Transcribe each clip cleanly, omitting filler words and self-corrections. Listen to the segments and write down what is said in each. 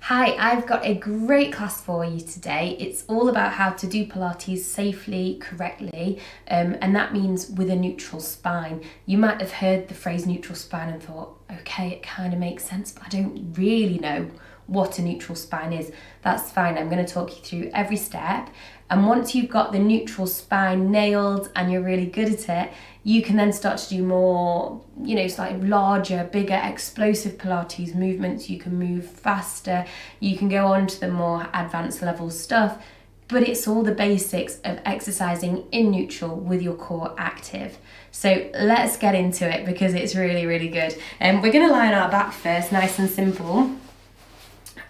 Hi, I've got a great class for you today. It's all about how to do Pilates safely, correctly, and that means with a neutral spine. You might have heard the phrase neutral spine and thought, okay, it kind of makes sense, but I don't really know what a neutral spine is. That's fine. I'm going to talk you through every step. And once you've got the neutral spine nailed and you're really good at it, you can then start to do more, slightly larger, bigger, explosive Pilates movements. You can move faster. You can go on to the more advanced level stuff. But it's all the basics of exercising in neutral with your core active. So let's get into it because it's really, really good. We're going to lie on our back first, nice and simple.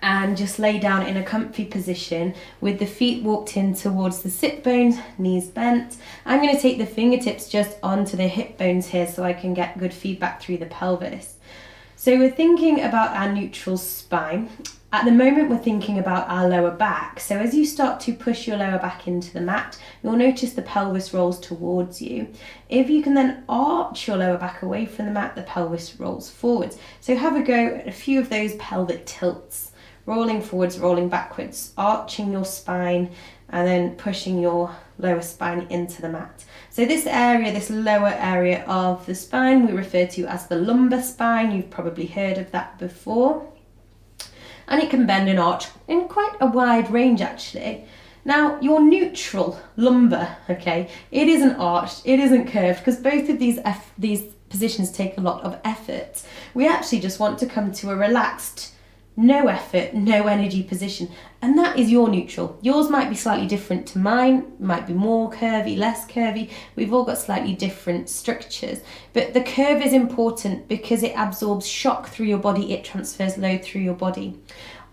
And just lay down in a comfy position with the feet walked in towards the sit bones, knees bent. I'm going to take the fingertips just onto the hip bones here so I can get good feedback through the pelvis. So we're thinking about our neutral spine. At the moment we're thinking about our lower back. So as you start to push your lower back into the mat, you'll notice the pelvis rolls towards you. If you can then arch your lower back away from the mat, the pelvis rolls forwards. So have a go at a few of those pelvic tilts. Rolling forwards, rolling backwards, arching your spine and then pushing your lower spine into the mat. So this area, this lower area of the spine, we refer to as the lumbar spine. You've probably heard of that before. And it can bend and arch in quite a wide range actually. Now your neutral lumbar, okay, it isn't arched, it isn't curved because both of these positions take a lot of effort. We actually just want to come to a relaxed, no effort, no energy position, and that is your neutral. Yours might be slightly different to mine, might be more curvy, less curvy. We've all got slightly different structures, but the curve is important because it absorbs shock through your body, it transfers load through your body.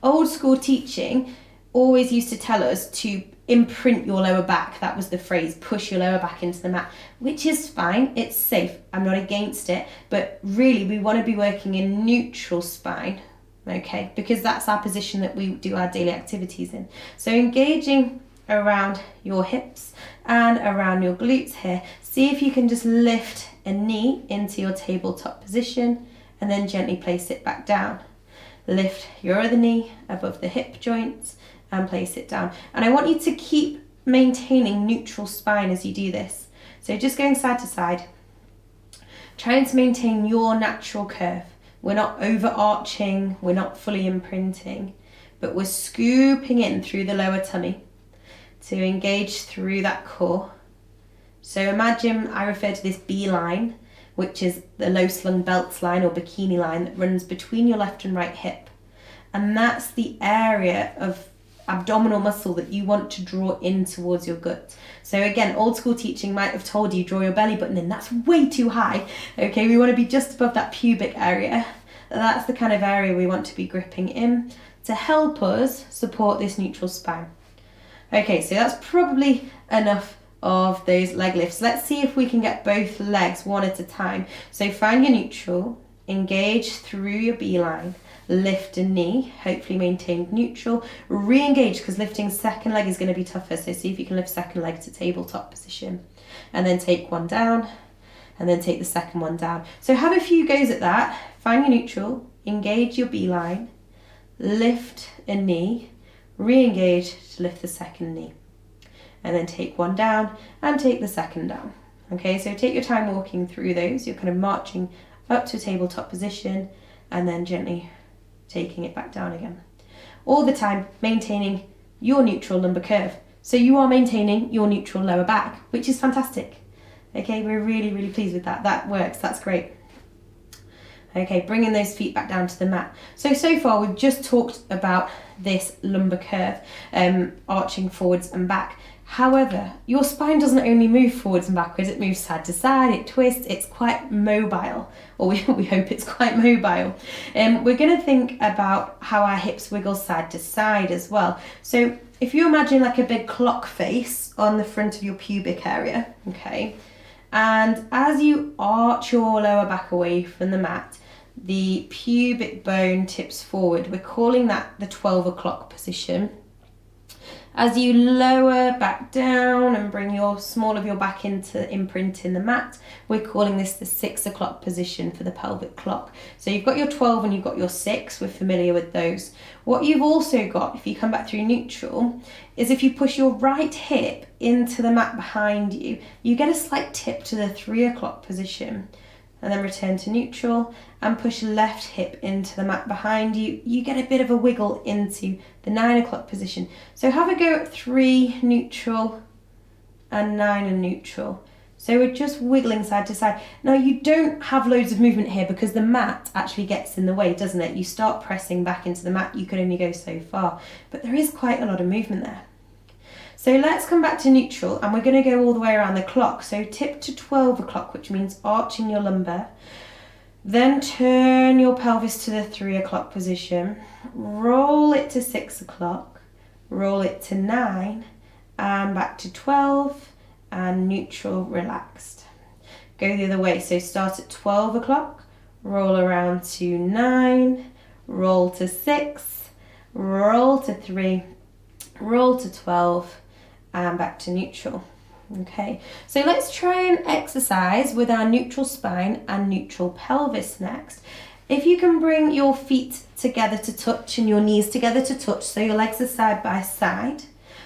Old school teaching always used to tell us to imprint your lower back. That was the phrase, push your lower back into the mat, which is fine, it's safe, I'm not against it, but really we want to be working in neutral spine. Okay, because that's our position that we do our daily activities in. So engaging around your hips and around your glutes here, see if you can just lift a knee into your tabletop position and then gently place it back down. Lift your other knee above the hip joints and place it down. And I want you to keep maintaining neutral spine as you do this. So just going side to side, trying to maintain your natural curve. We're not overarching, we're not fully imprinting, but we're scooping in through the lower tummy to engage through that core. So imagine I refer to this B line, which is the low slung belts line or bikini line that runs between your left and right hip. And that's the area of abdominal muscle that you want to draw in towards your gut. So again, old school teaching might have told you draw your belly button in. That's way too high. Okay, we want to be just above that pubic area. That's the kind of area we want to be gripping in to help us support this neutral spine. Okay, so that's probably enough of those leg lifts. Let's see if we can get both legs one at a time. So find your neutral, engage through your B line, lift a knee, hopefully maintain neutral, re-engage because lifting second leg is going to be tougher, so see if you can lift second leg to tabletop position and then take one down and then take the second one down. So have a few goes at that. Find your neutral, engage your B line, lift a knee, re-engage to lift the second knee and then take one down and take the second down. Okay, so take your time walking through those. You're kind of marching up to a tabletop position and then gently taking it back down again. All the time maintaining your neutral lumbar curve. So you are maintaining your neutral lower back, which is fantastic. Okay, we're really, really pleased with that. That works, that's great. Okay, bringing those feet back down to the mat. So far we've just talked about this lumbar curve, arching forwards and back. However, your spine doesn't only move forwards and backwards, it moves side to side, it twists, it's quite mobile, or we hope it's quite mobile. We're going to think about how our hips wiggle side to side as well. So if you imagine like a big clock face on the front of your pubic area, okay, and as you arch your lower back away from the mat, the pubic bone tips forward. We're calling that the 12 o'clock position. As you lower back down and bring your small of your back into imprinting the mat, we're calling this the 6 o'clock position for the pelvic clock. So you've got your 12 and you've got your 6, we're familiar with those. What you've also got, if you come back through neutral, is if you push your right hip into the mat behind you, you get a slight tip to the 3 o'clock position. And then return to neutral and push left hip into the mat behind you. You get a bit of a wiggle into the 9 o'clock position. So have a go at 3 neutral and 9 and neutral. So we're just wiggling side to side. Now you don't have loads of movement here because the mat actually gets in the way, doesn't it? You start pressing back into the mat, you can only go so far, but there is quite a lot of movement there. So let's come back to neutral and we're going to go all the way around the clock. So tip to 12 o'clock, which means arching your lumbar. Then turn your pelvis to the 3 o'clock position. Roll it to 6 o'clock. Roll it to 9 and back to 12 and neutral, relaxed. Go the other way. So start at 12 o'clock, roll around to 9, roll to 6, roll to 3, roll to 12, and back to neutral. Okay, so let's try and exercise with our neutral spine and neutral pelvis next. If you can bring your feet together to touch and your knees together to touch, so your legs are side by side.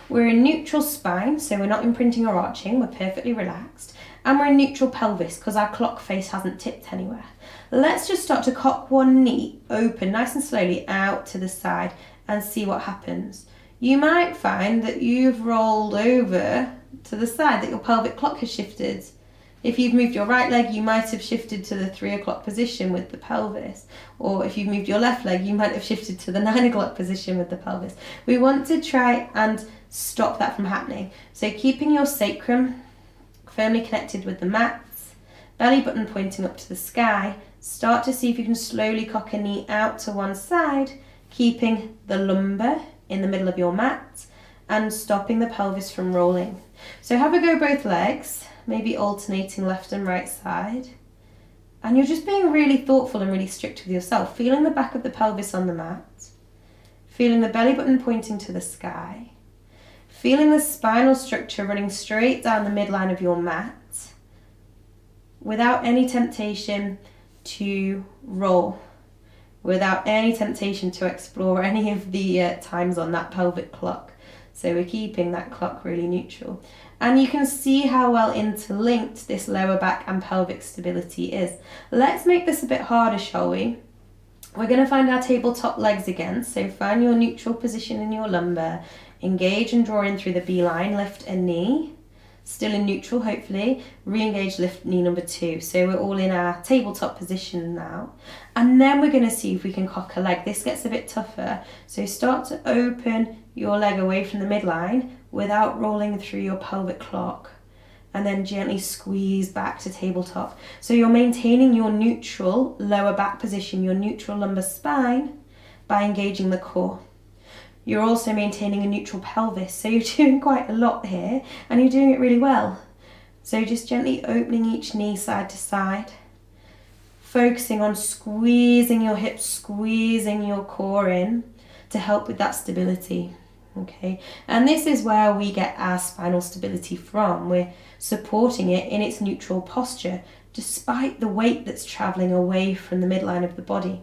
We're in neutral spine, so we're not imprinting or arching, we're perfectly relaxed. And we're in neutral pelvis because our clock face hasn't tipped anywhere. Let's just start to cock one knee open nice and slowly out to the side and see what happens. You might find that you've rolled over to the side, that your pelvic clock has shifted. If you've moved your right leg, you might have shifted to the 3 o'clock position with the pelvis. Or if you've moved your left leg, you might have shifted to the 9 o'clock position with the pelvis. We want to try and stop that from happening. So keeping your sacrum firmly connected with the mat, belly button pointing up to the sky, start to see if you can slowly cock a knee out to one side, keeping the lumbar in the middle of your mat and stopping the pelvis from rolling. So have a go both legs, maybe alternating left and right side. And you're just being really thoughtful and really strict with yourself, feeling the back of the pelvis on the mat, feeling the belly button pointing to the sky, feeling the spinal structure running straight down the midline of your mat without any temptation to roll, without any temptation to explore any of the times on that pelvic clock. So we're keeping that clock really neutral. And you can see how well interlinked this lower back and pelvic stability is. Let's make this a bit harder, shall we? We're going to find our tabletop legs again. So find your neutral position in your lumbar. Engage and draw in through the B line, lift a knee. Still in neutral, hopefully. Re-engage, lift knee number 2. So we're all in our tabletop position now. And then we're going to see if we can cock a leg. This gets a bit tougher. So start to open your leg away from the midline without rolling through your pelvic clock. And then gently squeeze back to tabletop. So you're maintaining your neutral lower back position, your neutral lumbar spine by engaging the core. You're also maintaining a neutral pelvis, so you're doing quite a lot here and you're doing it really well. So just gently opening each knee side to side, focusing on squeezing your hips, squeezing your core in to help with that stability. Okay, and this is where we get our spinal stability from. We're supporting it in its neutral posture despite the weight that's traveling away from the midline of the body.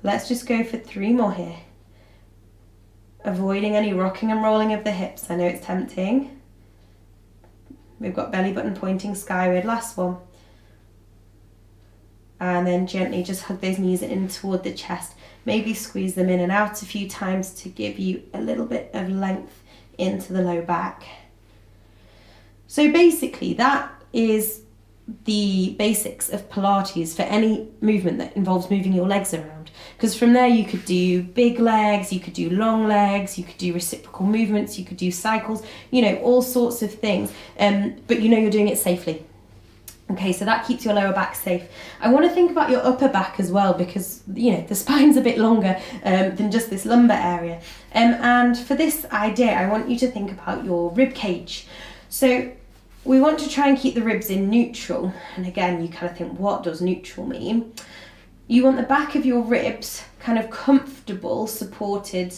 Let's just go for 3 more here. Avoiding any rocking and rolling of the hips. I know it's tempting. We've got belly button pointing skyward. Last one. And then gently just hug those knees in toward the chest. Maybe squeeze them in and out a few times to give you a little bit of length into the low back. So basically that is the basics of Pilates for any movement that involves moving your legs around. Because from there you could do big legs, you could do long legs, you could do reciprocal movements, you could do cycles, you know, all sorts of things. But you know you're doing it safely. Okay, so that keeps your lower back safe. I want to think about your upper back as well because, you know, the spine's a bit longer than just this lumbar area. And for this idea, I want you to think about your rib cage. So we want to try and keep the ribs in neutral. And again, you kind of think, what does neutral mean? You want the back of your ribs kind of comfortable, supported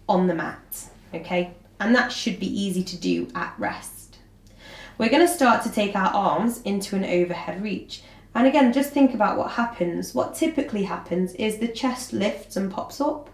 on the mat, okay? and that should be easy to do at rest. We're going to start to take our arms into an overhead reach. And again, just think about what happens. What typically happens is the chest lifts and pops up,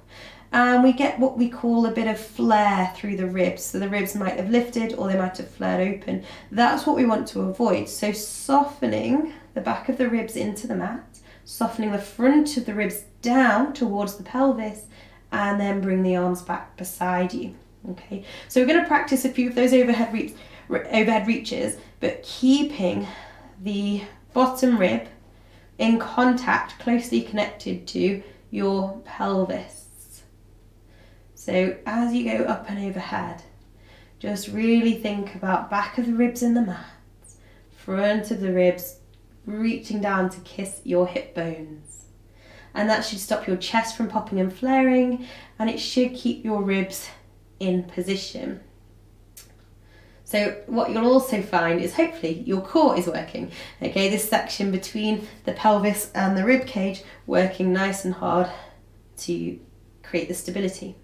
and we get what we call a bit of flare through the ribs. So the ribs might have lifted or they might have flared open. That's what we want to avoid. So softening the back of the ribs into the mat, softening the front of the ribs down towards the pelvis, and then bring the arms back beside you. Okay, so we're going to practice a few of those overhead reaches, but keeping the bottom rib in contact, closely connected to your pelvis. So as you go up and overhead, just really think about back of the ribs in the mat, front of the ribs reaching down to kiss your hip bones. And that should stop your chest from popping and flaring, and it should keep your ribs in position. So what you'll also find is hopefully your core is working. Okay, this section between the pelvis and the rib cage working nice and hard to create the stability.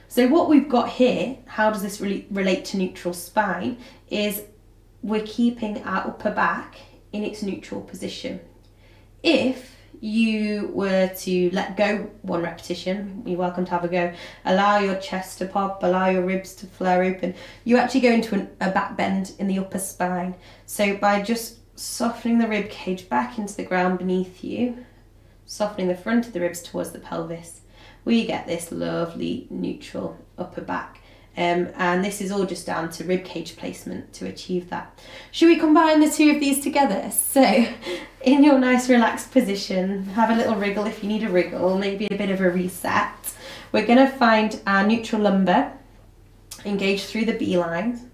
So what we've got here, how does this really relate to neutral spine, is we're keeping our upper back in its neutral position. If you were to let go one repetition, you're welcome to have a go, allow your chest to pop, allow your ribs to flare open, you actually go into a back bend in the upper spine. So by just softening the rib cage back into the ground beneath you, softening the front of the ribs towards the pelvis, we get this lovely neutral upper back. And this is all just down to rib cage placement to achieve that. Should we combine the two of these together? So in your nice relaxed position, have a little wriggle if you need a wriggle, maybe a bit of a reset. We're going to find our neutral lumbar, engage through the beeline,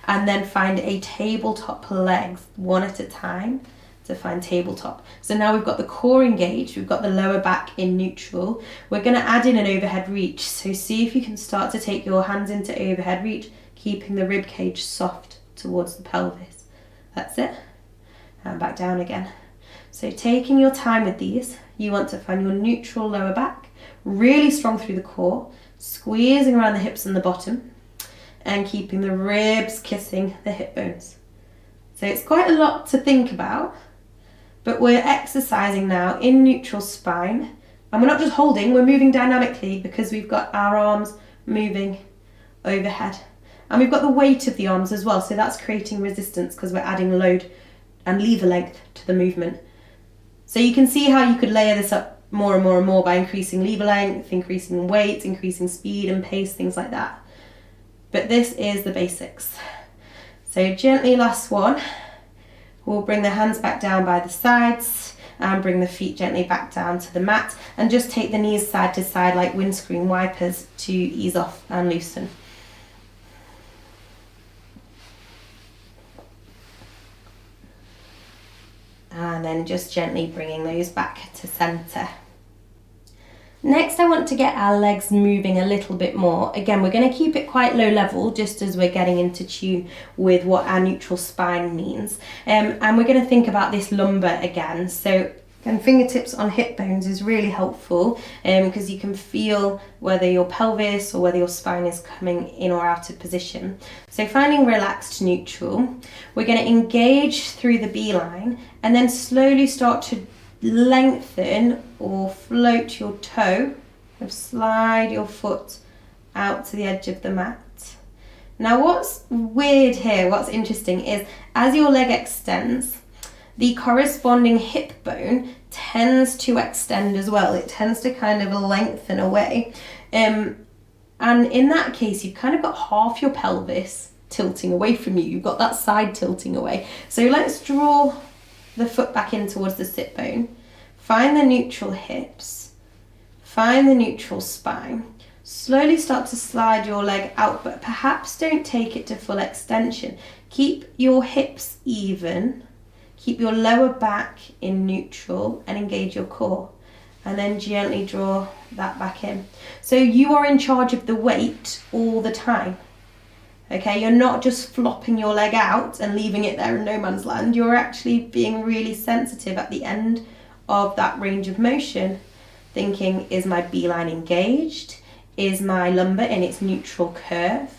and then find a tabletop legs one at a time to find tabletop. So now we've got the core engaged, we've got the lower back in neutral. We're going to add in an overhead reach. So see if you can start to take your hands into overhead reach, keeping the rib cage soft towards the pelvis. That's it. And back down again. So taking your time with these, you want to find your neutral lower back, really strong through the core, squeezing around the hips and the bottom, and keeping the ribs kissing the hip bones. So it's quite a lot to think about, but we're exercising now in neutral spine, and we're not just holding, we're moving dynamically because we've got our arms moving overhead. And we've got the weight of the arms as well, so that's creating resistance because we're adding load and lever length to the movement. So you can see how you could layer this up more and more and more by increasing lever length, increasing weight, increasing speed and pace, things like that. But this is the basics. So gently, last one. We'll bring the hands back down by the sides and bring the feet gently back down to the mat, and just take the knees side to side like windscreen wipers to ease off and loosen. And then just gently bringing those back to center. Next, I want to get our legs moving a little bit more. Again, we're going to keep it quite low level just as we're getting into tune with what our neutral spine means. And we're going to think about this lumbar again. So again, fingertips on hip bones is really helpful because you can feel whether your pelvis or whether your spine is coming in or out of position. So finding relaxed neutral, we're going to engage through the beeline and then slowly start to lengthen or float your toe, slide your foot out to the edge of the mat. Now what's weird here, what's interesting is as your leg extends, the corresponding hip bone tends to extend as well. It tends to kind of lengthen away. And in that case, you've kind of got half your pelvis tilting away from you. You've got that side tilting away. So let's draw the foot back in towards the sit bone. Find the neutral hips. Find the neutral spine. Slowly start to slide your leg out, but perhaps don't take it to full extension. Keep your hips even. Keep your lower back in neutral and engage your core. And then gently draw that back in. So you are in charge of the weight all the time. Okay, you're not just flopping your leg out and leaving it there in no man's land. You're actually being really sensitive at the end of that range of motion, thinking, is my beeline engaged? is my lumbar in its neutral curve,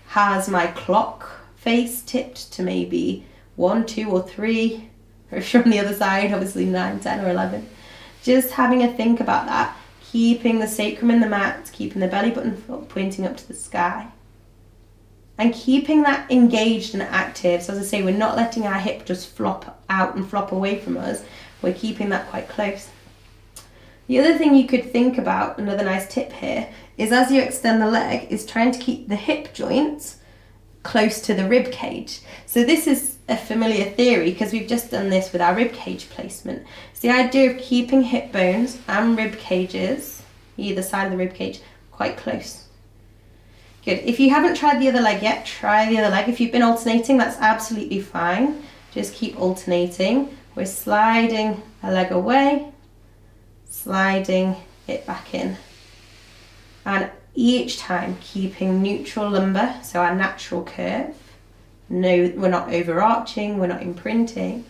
has my clock face tipped to maybe 1, 2 or 3, or if you're on the other side, obviously 9, 10 or 11. Just having a think about that, keeping the sacrum in the mat, keeping the belly button pointing up to the sky, and keeping that engaged and active. So as I say, we're not letting our hip just flop out and flop away from us, we're keeping that quite close. The other thing you could think about, another nice tip here, is as you extend the leg, is trying to keep the hip joints close to the rib cage. So this is a familiar theory because we've just done this with our rib cage placement. It's the idea of keeping hip bones and rib cages, either side of the rib cage, quite close. Good. If you haven't tried the other leg yet, try the other leg. If you've been alternating, that's absolutely fine. Just keep alternating. We're sliding a leg away, sliding it back in. And each time keeping neutral lumbar, so our natural curve. No, we're not overarching, we're not imprinting.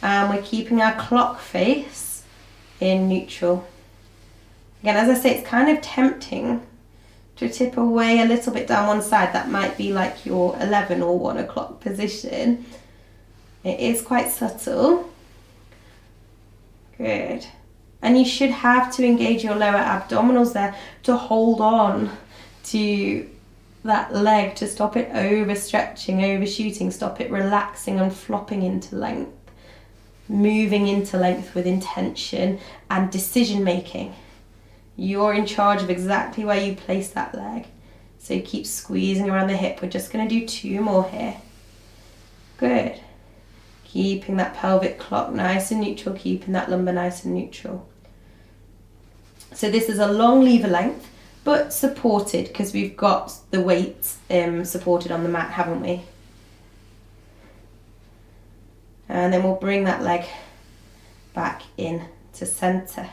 And we're keeping our clock face in neutral. Again, as I say, it's kind of tempting to tip away a little bit down one side. That might be like your 11 or 1 o'clock position. It is quite subtle. Good. And you should have to engage your lower abdominals there to hold on to that leg, to stop it overstretching, overshooting, stop it relaxing and flopping into length, moving into length with intention and decision making. You're in charge of exactly where you place that leg. So keep squeezing around the hip. We're just going to do 2 more here. Good. Keeping that pelvic clock nice and neutral, keeping that lumbar nice and neutral. So this is a long lever length, but supported because we've got the weights supported on the mat, haven't we? And then we'll bring that leg back in to center.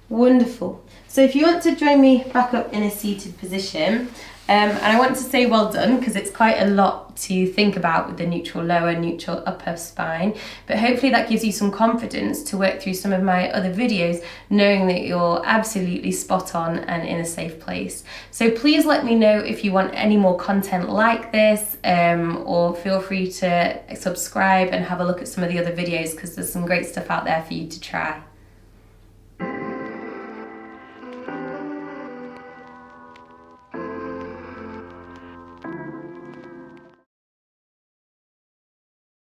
Wonderful. So if you want to join me back up in a seated position, and I want to say well done because it's quite a lot to think about with the neutral lower, neutral upper spine, but hopefully that gives you some confidence to work through some of my other videos, knowing that you're absolutely spot on and in a safe place. So please let me know if you want any more content like this, or feel free to subscribe and have a look at some of the other videos because there's some great stuff out there for you to try.